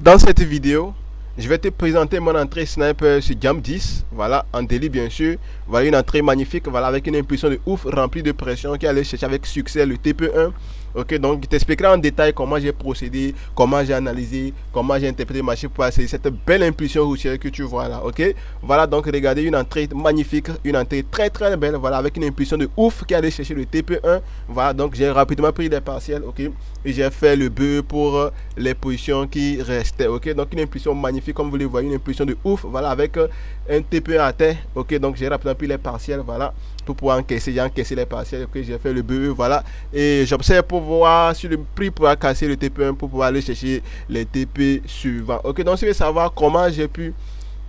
Dans cette vidéo, je vais te présenter mon entrée sniper sur Jam 10. Voilà, en daily bien sûr. Voilà une entrée magnifique, voilà, avec une impulsion de ouf, remplie de pression, qui allait chercher avec succès le TP1. Ok, donc je t'expliquerai en détail comment j'ai procédé, comment j'ai analysé, comment j'ai interprété le marché pour accéder cette belle impulsion routière que tu vois là. Ok, voilà, donc regardez une entrée magnifique, une entrée très très belle, voilà, avec une impulsion de ouf qui allait chercher le TP1. Voilà, donc j'ai rapidement pris des partiels, ok, et j'ai fait le bœuf pour les positions qui restaient. Ok, donc une impulsion magnifique, comme vous le voyez, une impulsion de ouf, voilà, avec un TP1 à terre. Ok, donc j'ai rapidement pris les partiels, voilà, pour pouvoir encaisser, j'ai encaissé les partiels. Ok, j'ai fait le bœuf, voilà, et j'observe pour voir si le prix pourra casser le TP1 pour pouvoir aller chercher les TP suivants. Ok, donc si vous voulez savoir comment j'ai pu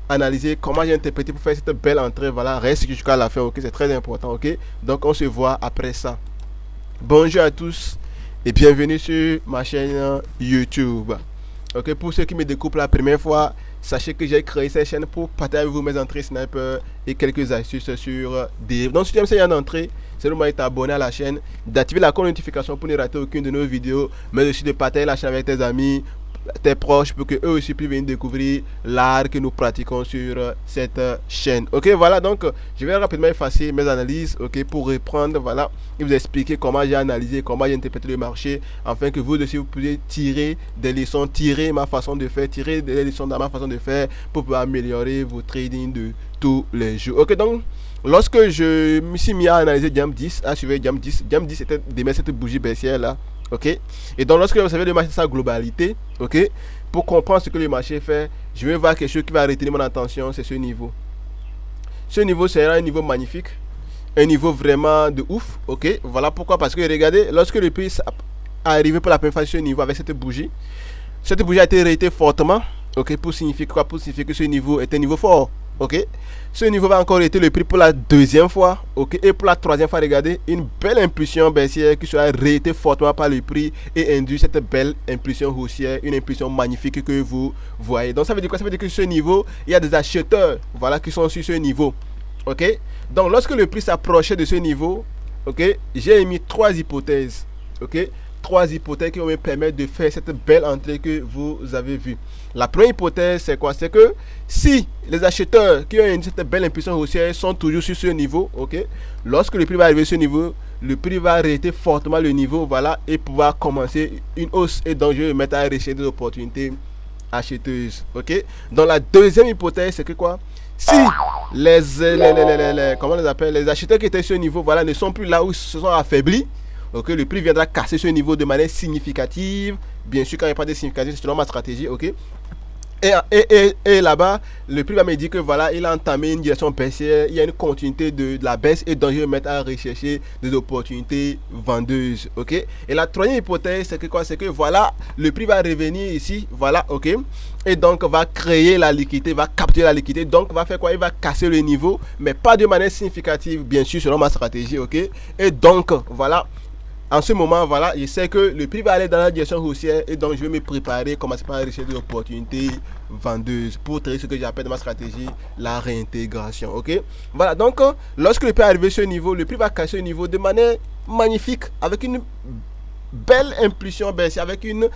analyser, comment j'ai interprété pour faire cette belle entrée, voilà, reste jusqu'à la fin. Ok, c'est très important. Ok, donc on se voit après ça. Bonjour à tous et bienvenue sur ma chaîne YouTube. Ok, pour ceux qui me découvrent la première fois, sachez que j'ai créé cette chaîne pour partager avec vous mes entrées sniper et quelques astuces sur Deriv. Donc si tu aimes cette entrée, c'est le moyen de t'abonner à la chaîne, d'activer la notification pour ne rater aucune de nos vidéos, mais aussi de partager la chaîne avec tes amis, tes proches, pour que eux aussi puissent venir découvrir l'art que nous pratiquons sur cette chaîne. Ok, voilà, donc je vais rapidement effacer mes analyses, ok, pour reprendre, voilà, et vous expliquer comment j'ai analysé, comment j'ai interprété le marché, afin que vous aussi vous puissiez tirer des leçons, tirer ma façon de faire, tirer des leçons dans ma façon de faire pour pouvoir améliorer vos trading de tous les jours. Ok, donc lorsque je me suis mis à analyser Jam 10, à suivre Jam 10 était d'émettre cette bougie baissière là. Ok, et donc lorsque vous savez le marché dans sa globalité, ok, pour comprendre ce que le marché fait, je vais voir quelque chose qui va retenir mon attention, c'est ce niveau. Ce niveau sera un niveau magnifique, un niveau vraiment de ouf. Ok, voilà pourquoi, parce que regardez, lorsque le prix est arrivé pour la première fois sur ce niveau avec cette bougie a été réitée fortement. Ok, pour signifier quoi? Pour signifier que ce niveau est un niveau fort. Ok, ce niveau va encore être le prix pour la deuxième fois. Ok, et pour la troisième fois, regardez, une belle impulsion baissière qui sera réitée fortement par le prix et induit cette belle impulsion haussière, une impulsion magnifique que vous voyez. Donc ça veut dire quoi? Ça veut dire que sur ce niveau, il y a des acheteurs, voilà, qui sont sur ce niveau. Ok, donc lorsque le prix s'approchait de ce niveau, ok, j'ai émis trois hypothèses. Ok, trois hypothèses qui vont me permettre de faire cette belle entrée que vous avez vue. La première hypothèse, c'est quoi? C'est que si les acheteurs qui ont cette belle impulsion haussière sont toujours sur ce niveau, ok, lorsque le prix va arriver à ce niveau, le prix va arrêter fortement le niveau, voilà, et pouvoir commencer une hausse, et donc je vais mettre à rechercher des opportunités acheteuses. Ok, donc la deuxième hypothèse, c'est que quoi? Si comment on les appelle, les acheteurs qui étaient sur ce niveau, voilà, ne sont plus là où ils se sont affaiblis, ok, le prix viendra casser ce niveau de manière significative. Bien sûr, quand il n'y a pas de significatif, c'est selon ma stratégie, ok. Et là-bas, le prix va me dire que voilà, il a entamé une direction baissière, il y a une continuité de la baisse, et donc je vais mettre à rechercher des opportunités vendeuses, ok. Et la troisième hypothèse, c'est que quoi? C'est que voilà, le prix va revenir ici, voilà, ok, et donc va créer la liquidité, va capturer la liquidité, donc va faire quoi? Il va casser le niveau, mais pas de manière significative, bien sûr, selon ma stratégie, ok. Et donc voilà, en ce moment, voilà, je sais que le prix va aller dans la direction haussière, et donc je vais me préparer, commencer par rechercher des opportunités vendeuses pour traiter ce que j'appelle dans ma stratégie la réintégration. Ok, voilà, donc lorsque le prix est arrivé sur ce niveau, le prix va casser le niveau de manière magnifique, avec une belle impulsion baissière, avec une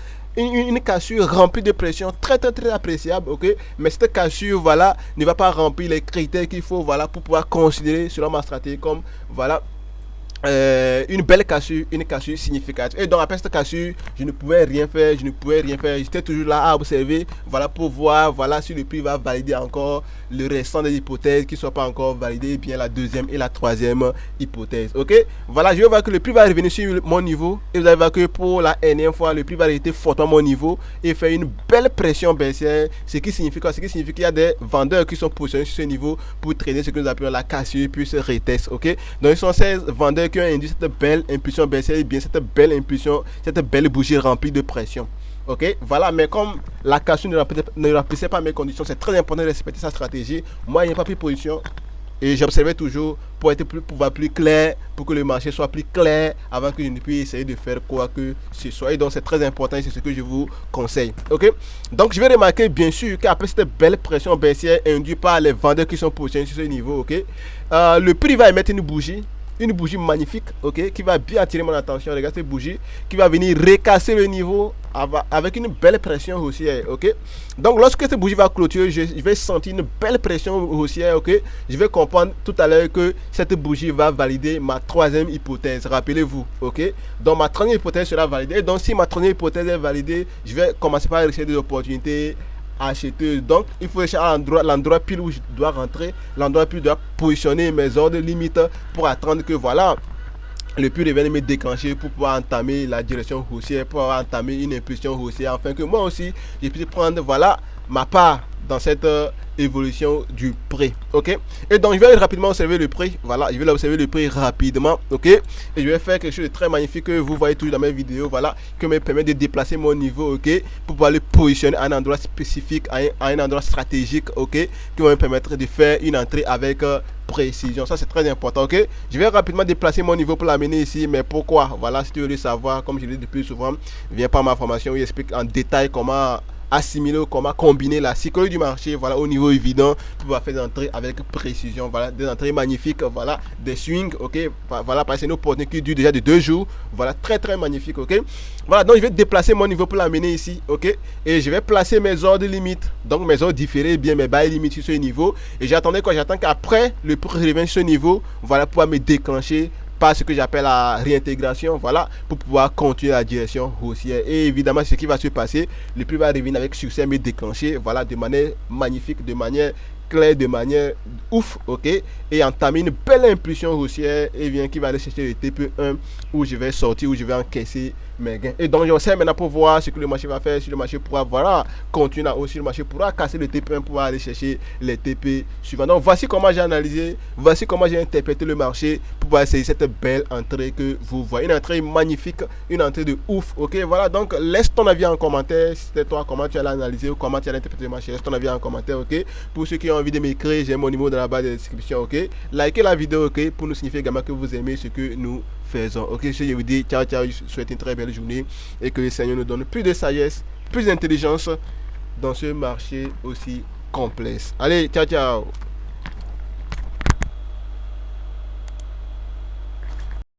cassure remplie de pression très très très appréciable. Ok, mais cette cassure, voilà, ne va pas remplir les critères qu'il faut, voilà, pour pouvoir considérer selon ma stratégie comme, voilà, une belle cassure, une cassure significative. Et donc après cette cassure, je ne pouvais rien faire, j'étais toujours là à observer, voilà, pour voir, voilà, si le prix va valider encore le restant des hypothèses qui ne sont pas encore validées, bien la deuxième et la troisième hypothèse. Ok, voilà, je vais voir que le prix va revenir sur mon niveau, et vous allez voir que pour la énième fois, le prix va rester fortement à mon niveau et faire une belle pression baissière. Ce qui signifie quoi? Ce qui signifie qu'il y a des vendeurs qui sont positionnés sur ce niveau pour trader ce que nous appelons la cassure puis ce retest. Ok, donc ils sont 16 vendeurs qui ont induit cette belle impulsion baissière, et bien cette belle impulsion, cette belle bougie remplie de pression. Ok, voilà, mais comme la cassure ne remplissait pas mes conditions, c'est très important de respecter sa stratégie. Moi, il n'y a pas pris position, et j'observais toujours pour être plus clair, pour que le marché soit plus clair avant que je ne puisse essayer de faire quoi que ce soit. Et donc c'est très important, c'est ce que je vous conseille. Ok, donc je vais remarquer bien sûr qu'après cette belle pression baissière induite par les vendeurs qui sont positionnés sur ce niveau, ok, le prix va émettre une bougie une bougie magnifique, ok, qui va bien attirer mon attention. Regarde cette bougie qui va venir recasser le niveau avec une belle pression haussière, ok. Donc lorsque cette bougie va clôturer, je vais sentir une belle pression haussière, ok. Je vais comprendre tout à l'heure que cette bougie va valider ma troisième hypothèse, rappelez-vous, ok. Donc ma troisième hypothèse sera validée. Donc si ma troisième hypothèse est validée, je vais commencer par rechercher des opportunités acheteuse. Donc il faut chercher l'endroit pile où je dois rentrer, l'endroit pile où je dois positionner mes ordres limites pour attendre que voilà le prix revienne me déclencher pour pouvoir entamer la direction haussière, pour pouvoir entamer une impulsion haussière, afin que moi aussi je puisse prendre voilà ma part dans cette évolution du prix, ok. Et donc je vais rapidement observer le prix, voilà, je vais observer le prix rapidement, ok. Et je vais faire quelque chose de très magnifique que vous voyez toujours dans mes vidéos, voilà, qui me permet de déplacer mon niveau, ok, pour pouvoir le positionner à un endroit spécifique, à un endroit stratégique, ok, qui va me permettre de faire une entrée avec précision. Ça c'est très important, ok. Je vais rapidement déplacer mon niveau pour l'amener ici. Mais pourquoi? Voilà, si tu veux le savoir, comme je l'ai dit depuis souvent, viens par ma formation où j'explique en détail comment assimiler, comment combiner la psychologie du marché, voilà, au niveau évident pour pouvoir faire des entrées avec précision, voilà, des entrées magnifiques, voilà, des swings, ok, voilà, parce que c'est une opportunité qui dure déjà de 2 jours, voilà, très très magnifique, ok. Voilà, donc je vais déplacer mon niveau pour l'amener ici, ok, et je vais placer mes ordres limites, donc mes ordres différés, bien mes bails limites sur ce niveau, et j'attendais quoi? J'attends qu'après le prix revienne sur ce niveau, voilà, pour pouvoir me déclencher par ce que j'appelle la réintégration, voilà, pour pouvoir continuer la direction haussière. Et évidemment, ce qui va se passer, le prix va revenir avec succès, mais déclencher, voilà, de manière magnifique, de manière claire, de manière ouf, ok, et entamer une belle impulsion haussière, et bien qui va aller chercher le TP1 où je vais sortir, où je vais encaisser mes gains. Et donc je sais maintenant pour voir ce que le marché va faire, si le marché pourra voilà continuer à hausser, le marché pourra casser le TP1 pour aller chercher les TP suivants. Donc voici comment j'ai analysé, voici comment j'ai interprété le marché pour pouvoir essayer cette belle entrée que vous voyez, une entrée magnifique, une entrée de ouf, ok. Voilà, donc laisse ton avis en commentaire, si c'était toi, comment tu allais analyser ou comment tu allais interpréter le marché, laisse ton avis en commentaire, ok. Pour ceux qui ont envie de m'écrire, j'ai mon numéro dans la barre de description, ok. Likez la vidéo, ok, pour nous signifier également que vous aimez ce que nous faisons, ok. Je vous dis ciao ciao, je vous souhaite une très belle journée et que le Seigneur nous donne plus de sagesse, plus d'intelligence dans ce marché aussi complexe. Allez, ciao ciao.